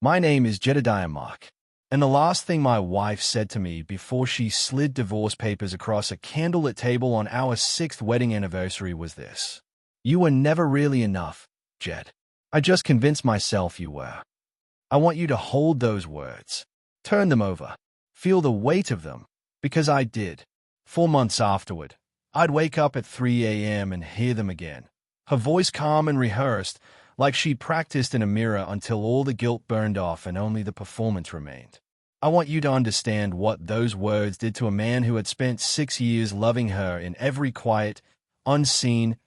My name is Jedediah Mark, and the last thing my wife said to me before she slid divorce papers across a candlelit table on our 6th wedding anniversary was this. You were never really enough, Jed. I just convinced myself you were. I want you to hold those words. Turn them over. Feel the weight of them, because I did. 4 months afterward, I'd wake up at 3 a.m. and hear them again. Her voice calm and rehearsed, like she'd practiced in a mirror until all the guilt burned off and only the performance remained. I want you to understand what those words did to a man who had spent 6 years loving her in every quiet, unseen,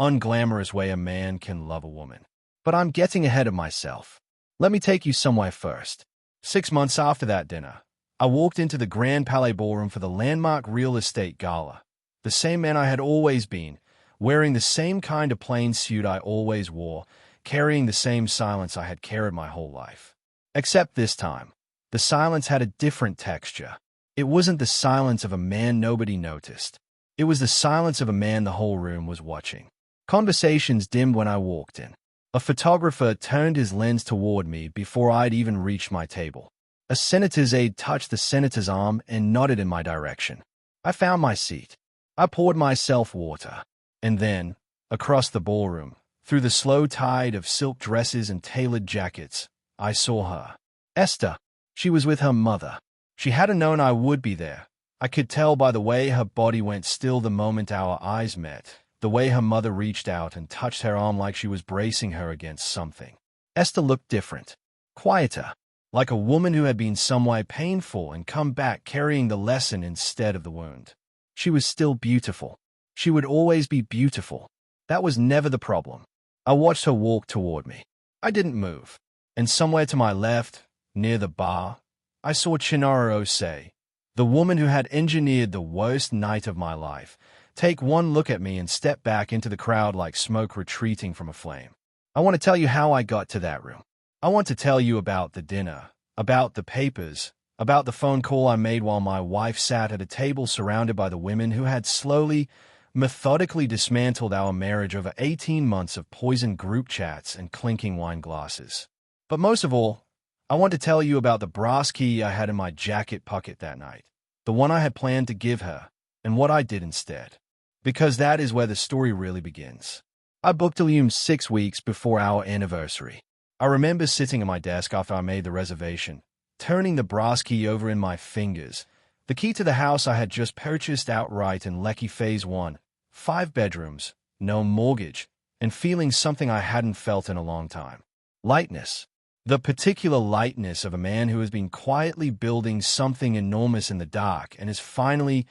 unglamorous way a man can love a woman. But I'm getting ahead of myself. Let me take you somewhere first. 6 months after that dinner, I walked into the Grand Palais Ballroom for the landmark real estate gala. The same man I had always been, wearing the same kind of plain suit I always wore, carrying the same silence I had carried my whole life. Except this time, the silence had a different texture. It wasn't the silence of a man nobody noticed. It was the silence of a man the whole room was watching. Conversations dimmed when I walked in. A photographer turned his lens toward me before I'd even reached my table. A senator's aide touched the senator's arm and nodded in my direction. I found my seat. I poured myself water. And then, across the ballroom, through the slow tide of silk dresses and tailored jackets, I saw her. Esther. She was with her mother. She hadn't known I would be there. I could tell by the way her body went still the moment our eyes met, the way her mother reached out and touched her arm like she was bracing her against something. Esther looked different, quieter, like a woman who had been some way painful and come back carrying the lesson instead of the wound. She was still beautiful. She would always be beautiful. That was never the problem. I watched her walk toward me. I didn't move. And somewhere to my left, near the bar, I saw Chinara Osei, the woman who had engineered the worst night of my life, take one look at me and step back into the crowd like smoke retreating from a flame. I want to tell you how I got to that room. I want to tell you about the dinner, about the papers, about the phone call I made while my wife sat at a table surrounded by the women who had slowly, methodically dismantled our marriage over 18 months of poisoned group chats and clinking wine glasses. But most of all, I want to tell you about the brass key I had in my jacket pocket that night, the one I had planned to give her, and what I did instead. Because that is where the story really begins. I booked a room 6 weeks before our anniversary. I remember sitting at my desk after I made the reservation, turning the brass key over in my fingers, the key to the house I had just purchased outright in Lekki Phase 1, 5 bedrooms, no mortgage, and feeling something I hadn't felt in a long time. Lightness. The particular lightness of a man who has been quietly building something enormous in the dark and is finally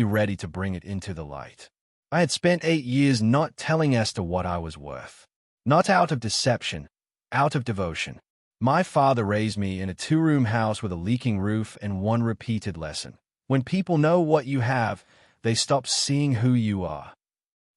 ready to bring it into the light. I had spent 8 years not telling Esther what I was worth. Not out of deception, out of devotion. My father raised me in a 2-room house with a leaking roof and one repeated lesson. When people know what you have, they stop seeing who you are.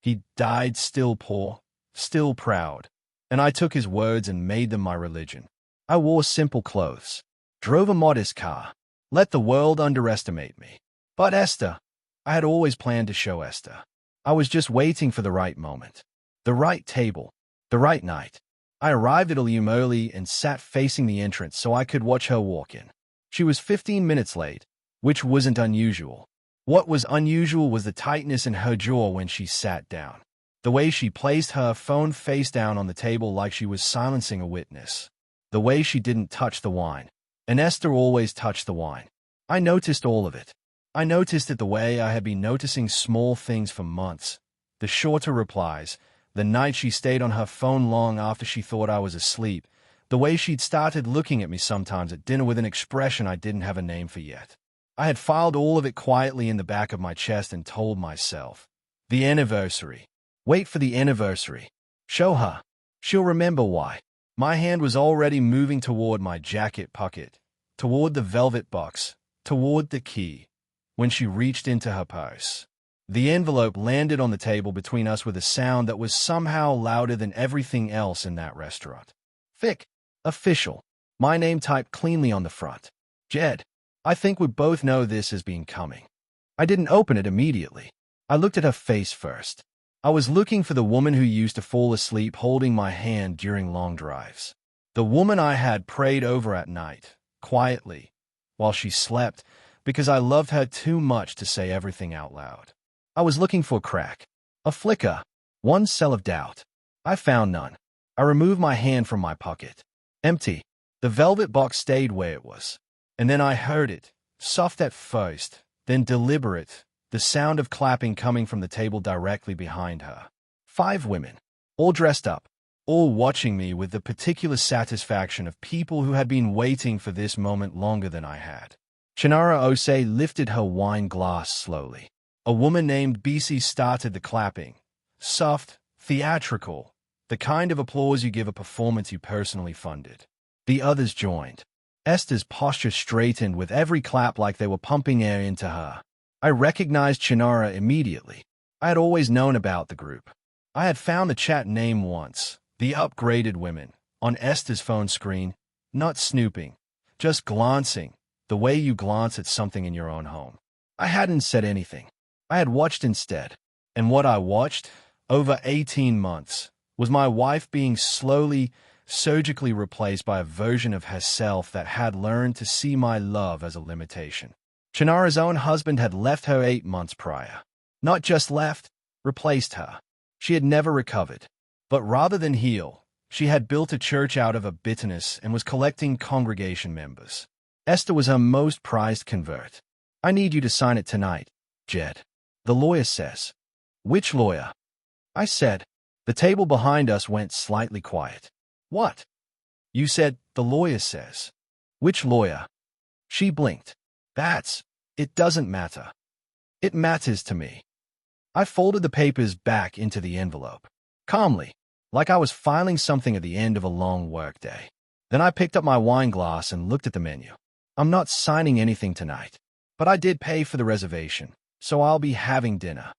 He died still poor, still proud. And I took his words and made them my religion. I wore simple clothes, drove a modest car, let the world underestimate me. But Esther, I had always planned to show Esther. I was just waiting for the right moment, the right table, the right night. I arrived at Ilium early and sat facing the entrance so I could watch her walk in. She was 15 minutes late, which wasn't unusual. What was unusual was the tightness in her jaw when she sat down. The way she placed her phone face down on the table like she was silencing a witness. The way she didn't touch the wine. And Esther always touched the wine. I noticed all of it. I noticed it the way I had been noticing small things for months. The shorter replies, the night she stayed on her phone long after she thought I was asleep, the way she'd started looking at me sometimes at dinner with an expression I didn't have a name for yet. I had filed all of it quietly in the back of my chest and told myself, the anniversary. Wait for the anniversary. Show her. She'll remember why. My hand was already moving toward my jacket pocket, toward the velvet box, toward the key, when she reached into her purse. The envelope landed on the table between us with a sound that was somehow louder than everything else in that restaurant. Thick. Official. My name typed cleanly on the front. Jed. I think we both know this has been coming. I didn't open it immediately. I looked at her face first. I was looking for the woman who used to fall asleep holding my hand during long drives. The The woman I had prayed over at night, quietly, while she slept, because I loved her too much to say everything out loud. I was looking for a crack, a flicker, one cell of doubt. I found none. I removed my hand from my pocket. Empty. The velvet box stayed where it was. And then I heard it, soft at first, then deliberate, the sound of clapping coming from the table directly behind her. 5 women, all dressed up, all watching me with the particular satisfaction of people who had been waiting for this moment longer than I had. Chinara Ose lifted her wine glass slowly. A woman named BC started the clapping. Soft, theatrical, the kind of applause you give a performance you personally funded. The others joined. Esther's posture straightened with every clap like they were pumping air into her. I recognized Chinara immediately. I had always known about the group. I had found the chat name once, The Upgraded Women, on Esther's phone screen, not snooping, just glancing, the way you glance at something in your own home. I hadn't said anything. I had watched instead. And what I watched, over 18 months, was my wife being slowly, surgically replaced by a version of herself that had learned to see my love as a limitation. Chinara's own husband had left her 8 months prior. Not just left, replaced her. She had never recovered. But rather than heal, she had built a church out of a bitterness and was collecting congregation members. Esther was her most prized convert. I need you to sign it tonight, Jed. The lawyer says. Which lawyer? I said. The table behind us went slightly quiet. What? You said, the lawyer says. Which lawyer? She blinked. It doesn't matter. It matters to me. I folded the papers back into the envelope, calmly, like I was filing something at the end of a long workday. Then I picked up my wine glass and looked at the menu. I'm not signing anything tonight, but I did pay for the reservation, so I'll be having dinner.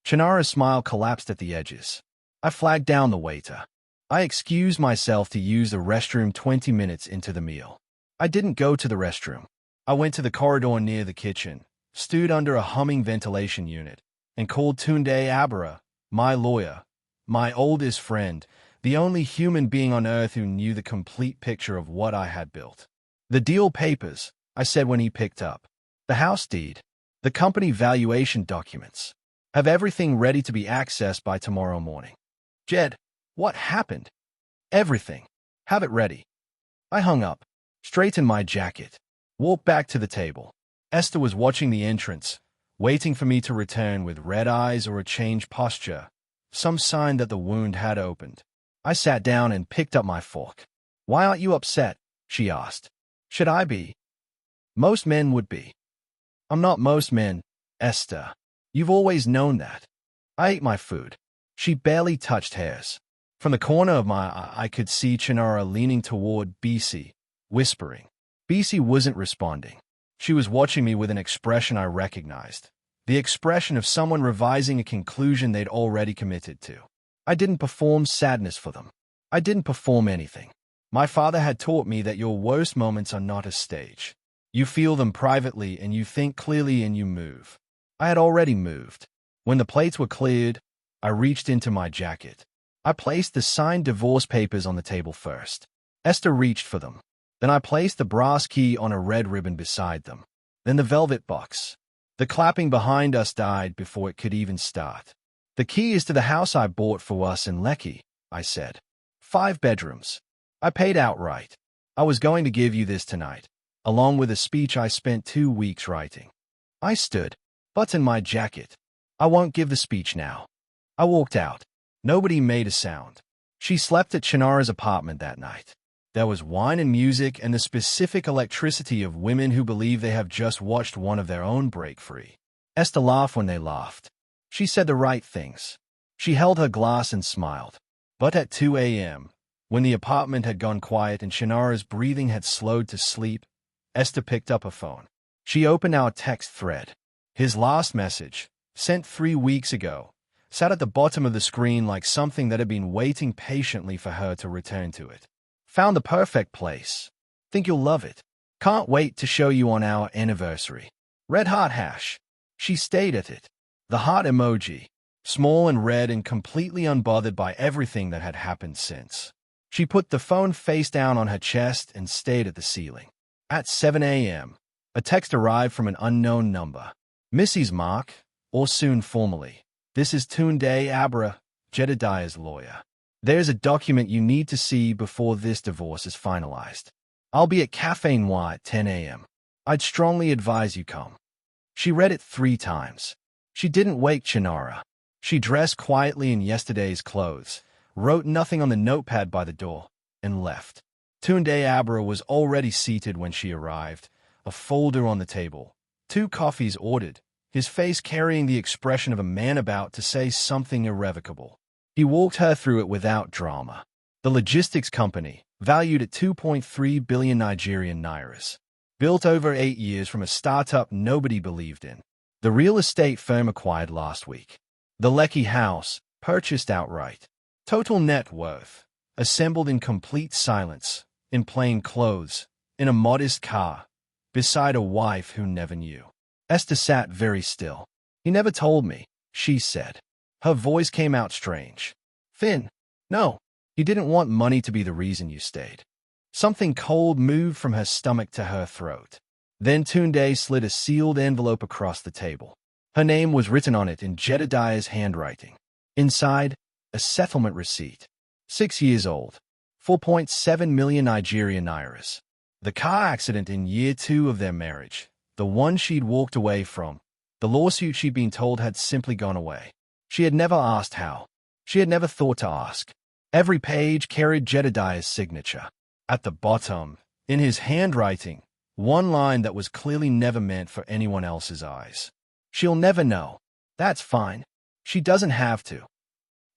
Chinara's smile collapsed at the edges. I flagged down the waiter. I excused myself to use the restroom 20 minutes into the meal. I didn't go to the restroom. I went to the corridor near the kitchen, stood under a humming ventilation unit, and called Tunde Abara, my lawyer, my oldest friend, the only human being on earth who knew the complete picture of what I had built. The deal papers, I said when he picked up. The house deed, the company valuation documents. Have everything ready to be accessed by tomorrow morning. Jed, what happened? Everything. Have it ready. I hung up, straightened my jacket, walked back to the table. Esther was watching the entrance, waiting for me to return with red eyes or a changed posture, some sign that the wound had opened. I sat down and picked up my fork. Why aren't you upset? She asked. Should I be? Most men would be. I'm not most men, Esther. You've always known that. I ate my food. She barely touched hers. From the corner of my eye, I could see Chinara leaning toward BC, whispering. BC wasn't responding. She was watching me with an expression I recognized. The expression of someone revising a conclusion they'd already committed to. I didn't perform sadness for them. I didn't perform anything. My father had taught me that your worst moments are not a stage. You feel them privately and you think clearly and you move. I had already moved. When the plates were cleared, I reached into my jacket. I placed the signed divorce papers on the table first. Esther reached for them. Then I placed the brass key on a red ribbon beside them. Then the velvet box. The clapping behind us died before it could even start. The key is to the house I bought for us in Lekki, I said. 5 bedrooms. I paid outright. I was going to give you this tonight, along with a speech I spent 2 weeks writing. I stood, buttoned my jacket. I won't give the speech now. I walked out. Nobody made a sound. She slept at Chinara's apartment that night. There was wine and music and the specific electricity of women who believe they have just watched one of their own break free. Esther laughed when they laughed. She said the right things. She held her glass and smiled. But at 2 a.m., when the apartment had gone quiet and Chinara's breathing had slowed to sleep, Esther picked up her phone. She opened our text thread. His last message, sent 3 weeks ago, sat at the bottom of the screen like something that had been waiting patiently for her to return to it. Found the perfect place. Think you'll love it. Can't wait to show you on our anniversary. Red heart hash. She stayed at it. The heart emoji, small and red and completely unbothered by everything that had happened since. She put the phone face down on her chest and stared at the ceiling. At 7 a.m., a text arrived from an unknown number. Mrs. Mark, or soon formally, this is Tunde Abra, Jedediah's lawyer. There's a document you need to see before this divorce is finalized. I'll be at Café Noir at 10 a.m. I'd strongly advise you come. She read it 3 times. She didn't wake Chinara. She dressed quietly in yesterday's clothes, wrote nothing on the notepad by the door, and left. Tunde Abra was already seated when she arrived, a folder on the table, 2 coffees ordered, his face carrying the expression of a man about to say something irrevocable. He walked her through it without drama. The logistics company, valued at 2.3 billion Nigerian nairas, built over 8 years from a startup nobody believed in. The real estate firm acquired last week. The Lekki house, purchased outright. Total net worth, assembled in complete silence, in plain clothes, in a modest car, beside a wife who never knew. Esther sat very still. He never told me, she said. Her voice came out strange. Finn, no, he didn't want money to be the reason you stayed. Something cold moved from her stomach to her throat. Then Tunde slid a sealed envelope across the table. Her name was written on it in Jedediah's handwriting. Inside, a settlement receipt. 6 years old. 4.7 million Nigerian nairas. The car accident in year 2 of their marriage. The one she'd walked away from. The lawsuit she'd been told had simply gone away. She had never asked how. She had never thought to ask. Every page carried Jedediah's signature. At the bottom, in his handwriting, one line that was clearly never meant for anyone else's eyes. She'll never know. That's fine. She doesn't have to.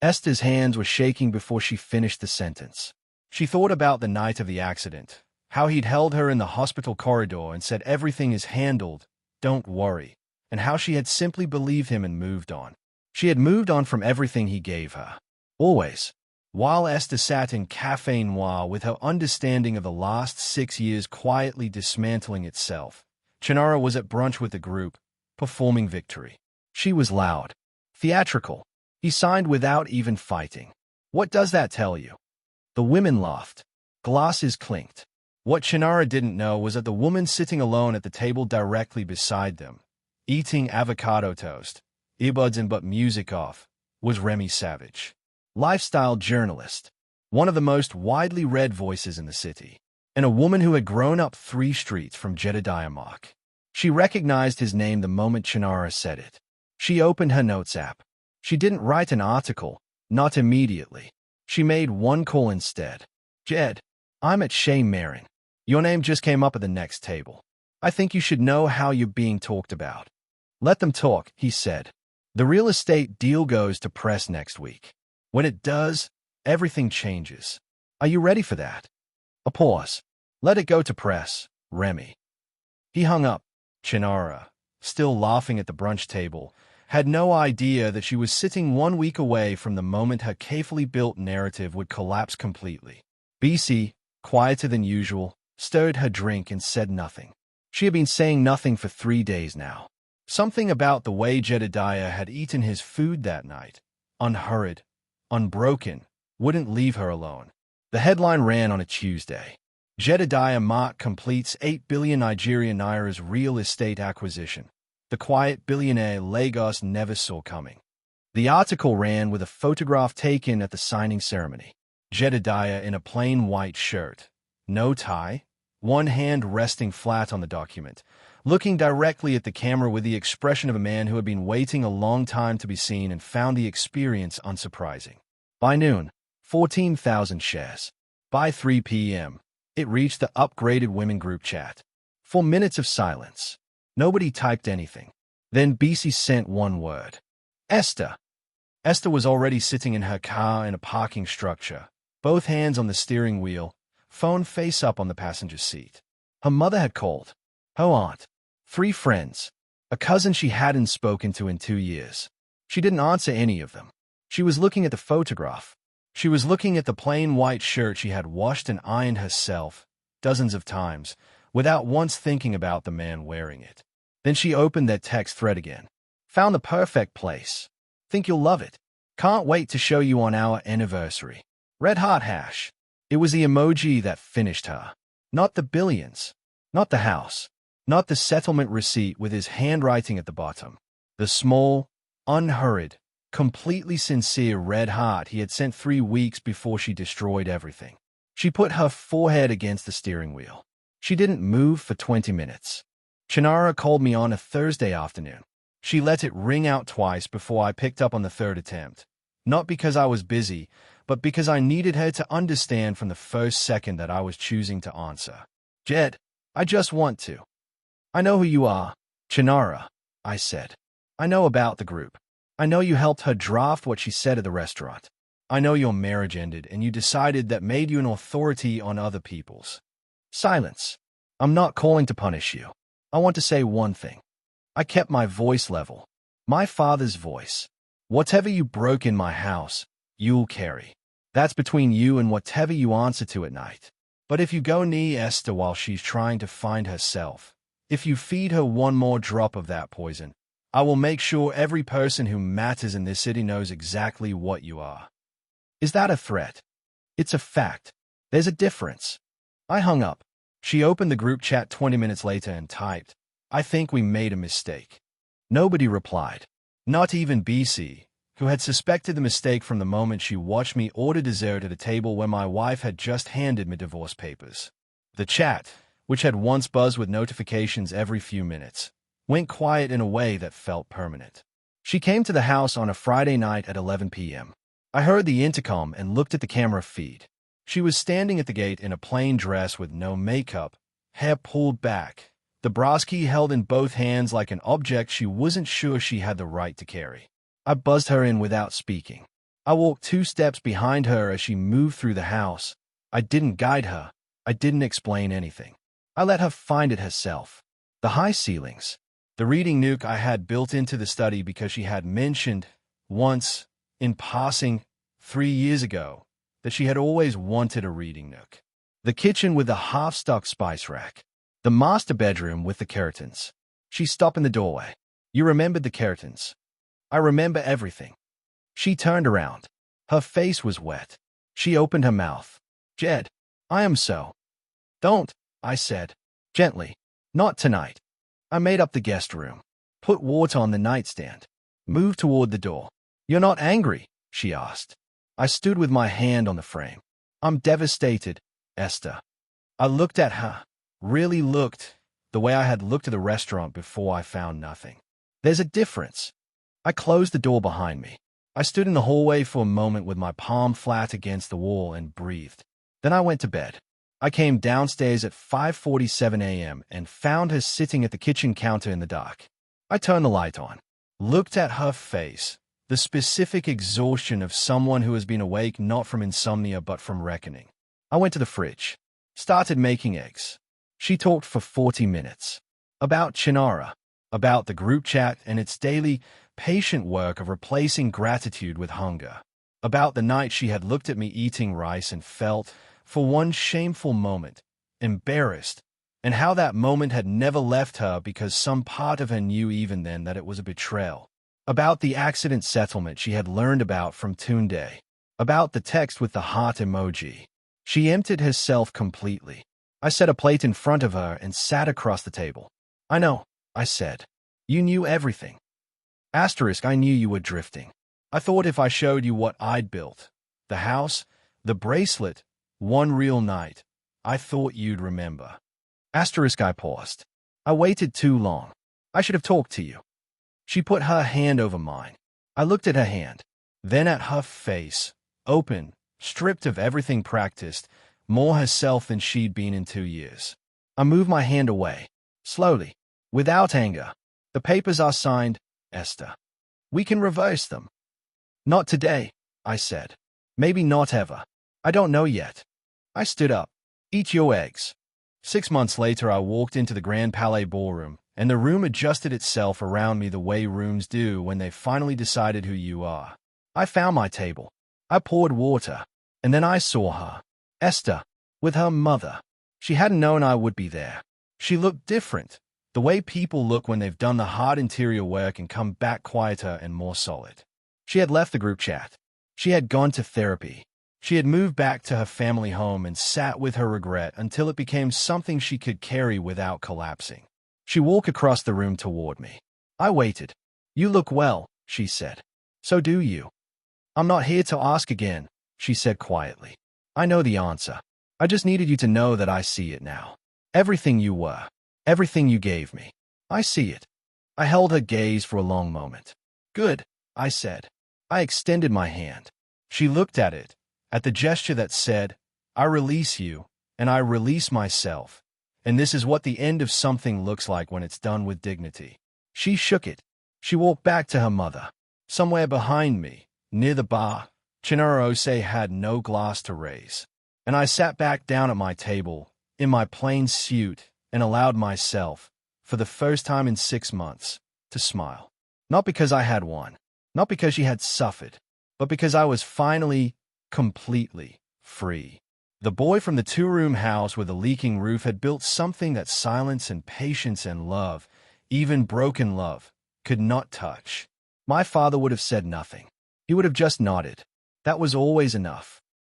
Esther's hands were shaking before she finished the sentence. She thought about the night of the accident, how he'd held her in the hospital corridor and said everything is handled, don't worry, and how she had simply believed him and moved on. She had moved on from everything he gave her. Always. While Esther sat in Café Noir with her understanding of the last 6 years quietly dismantling itself, Chinara was at brunch with the group, performing Victory. She was loud. Theatrical. He signed without even fighting. What does that tell you? The women laughed. Glasses clinked. What Chinara didn't know was that the woman sitting alone at the table directly beside them, eating avocado toast, earbuds in but music off, was Remy Savage. Lifestyle journalist. One of the most widely read voices in the city. And a woman who had grown up 3 streets from Jedediah Mark. She recognized his name the moment Chinara said it. She opened her notes app. She didn't write an article, not immediately. She made one call instead. Jed, I'm at Chez Marin. Your name just came up at the next table. I think you should know how you're being talked about. Let them talk, he said. The real estate deal goes to press next week. When it does, everything changes. Are you ready for that? A pause. Let it go to press, Remy. He hung up. Chinara, still laughing at the brunch table, had no idea that she was sitting 1 week away from the moment her carefully built narrative would collapse completely. BC, quieter than usual, stirred her drink and said nothing. She had been saying nothing for 3 days now. Something about the way Jedediah had eaten his food that night, unhurried, unbroken, wouldn't leave her alone. The headline ran on a Tuesday. Jedediah Mark completes 8 billion Nigerian nairas real estate acquisition. The quiet billionaire Lagos never saw coming. The article ran with a photograph taken at the signing ceremony. Jedediah in a plain white shirt, no tie, one hand resting flat on the document, looking directly at the camera with the expression of a man who had been waiting a long time to be seen and found the experience unsurprising. By noon, 14,000 shares. By 3 p.m., it reached the upgraded women group chat. 4 minutes of silence. Nobody typed anything. Then BC sent one word. Esther. Esther was already sitting in her car in a parking structure, both hands on the steering wheel, phone face up on the passenger seat. Her mother had called. Her aunt. 3 friends. A cousin she hadn't spoken to in 2 years. She didn't answer any of them. She was looking at the photograph. She was looking at the plain white shirt she had washed and ironed herself, dozens of times, without once thinking about the man wearing it. Then she opened that text thread again. Found the perfect place. Think you'll love it. Can't wait to show you on our anniversary. Red Heart Hash. It was the emoji that finished her. Not the billions. Not the house. Not the settlement receipt with his handwriting at the bottom. The small, unhurried, completely sincere red heart he had sent 3 weeks before she destroyed everything. She put her forehead against the steering wheel. She didn't move for 20 minutes. Chinara called me on a Thursday afternoon. She let it ring out twice before I picked up on the third attempt. Not because I was busy, but because I needed her to understand from the first second that I was choosing to answer. Jed, I just want to. I know who you are, Chinara, I said. I know about the group. I know you helped her draft what she said at the restaurant. I know your marriage ended and you decided that made you an authority on other people's. Silence. I'm not calling to punish you. I want to say one thing. I kept my voice level. My father's voice. Whatever you broke in my house, you'll carry. That's between you and whatever you answer to at night. But if you go near Esther while she's trying to find herself, if you feed her one more drop of that poison, I will make sure every person who matters in this city knows exactly what you are. Is that a threat? It's a fact. There's a difference. I hung up. She opened the group chat 20 minutes later and typed, I think we made a mistake. Nobody replied. Not even BC, who had suspected the mistake from the moment she watched me order dessert at a table where my wife had just handed me divorce papers. The chat, which had once buzzed with notifications every few minutes, went quiet in a way that felt permanent. She came to the house on a Friday night at 11 p.m. I heard the intercom and looked at the camera feed. She was standing at the gate in a plain dress with no makeup, hair pulled back, the brass key held in both hands like an object she wasn't sure she had the right to carry. I buzzed her in without speaking. I walked 2 steps behind her as she moved through the house. I didn't guide her. I didn't explain anything. I let her find it herself. The high ceilings. The reading nook I had built into the study because she had mentioned, once, in passing, 3 years ago, that she had always wanted a reading nook. The kitchen with the half-stuck spice rack. The master bedroom with the curtains. She stopped in the doorway. You remembered the curtains. I remember everything. She turned around. Her face was wet. She opened her mouth. Jed, I am so. Don't, I said, gently. Not tonight. I made up the guest room. Put water on the nightstand. Moved toward the door. You're not angry? She asked. I stood with my hand on the frame. I'm devastated, Esther. I looked at her. Really looked, the way I had looked at the restaurant before I found nothing. There's a difference. I closed the door behind me. I stood in the hallway for a moment with my palm flat against the wall and breathed. Then I went to bed. I came downstairs at 5:47 a.m. and found her sitting at the kitchen counter in the dark. I turned the light on, looked at her face, the specific exhaustion of someone who has been awake not from insomnia but from reckoning. I went to the fridge, started making eggs. She talked for 40 minutes. About Chinara, about the group chat and its daily, patient work of replacing gratitude with hunger. About the night she had looked at me eating rice and felt, for one shameful moment, embarrassed, and how that moment had never left her because some part of her knew even then that it was a betrayal. About the accident settlement she had learned about from Tunde. About the text with the heart emoji. She emptied herself completely. I set a plate in front of her and sat across the table. I know, I said. You knew everything. Asterisk, I knew you were drifting. I thought if I showed you what I'd built, the house, the bracelet, one real night, I thought you'd remember. Asterisk, I paused. I waited too long. I should have talked to you. She put her hand over mine. I looked at her hand, then at her face, open, stripped of everything practiced, more herself than she'd been in 2 years. I moved my hand away, slowly, without anger. The papers are signed, Esther. We can reverse them. Not today, I said. Maybe not ever. I don't know yet. I stood up. Eat your eggs. 6 months later, I walked into the Grand Palais Ballroom, and the room adjusted itself around me the way rooms do when they finally decided who you are. I found my table. I poured water, and then I saw her. Esther, with her mother. She hadn't known I would be there. She looked different, the way people look when they've done the hard interior work and come back quieter and more solid. She had left the group chat. She had gone to therapy. She had moved back to her family home and sat with her regret until it became something she could carry without collapsing. She walked across the room toward me. I waited. "You look well," she said. "So do you." "I'm not here to ask again," she said quietly. "I know the answer. I just needed you to know that I see it now. Everything you were. Everything you gave me. I see it." I held her gaze for a long moment. "Good," I said. I extended my hand. She looked at it, at the gesture that said, "I release you, and I release myself, and this is what the end of something looks like when it's done with dignity." She shook it. She walked back to her mother. Somewhere behind me, near the bar, Chinarose had no glass to raise. And I sat back down at my table, in my plain suit, and allowed myself, for the first time in 6 months, to smile. Not because I had won, not because she had suffered, but because I was finally, completely free. The boy from the 2-room house with a leaking roof had built something that silence and patience and love, even broken love, could not touch. My father would have said nothing. He would have just nodded. That was always enough.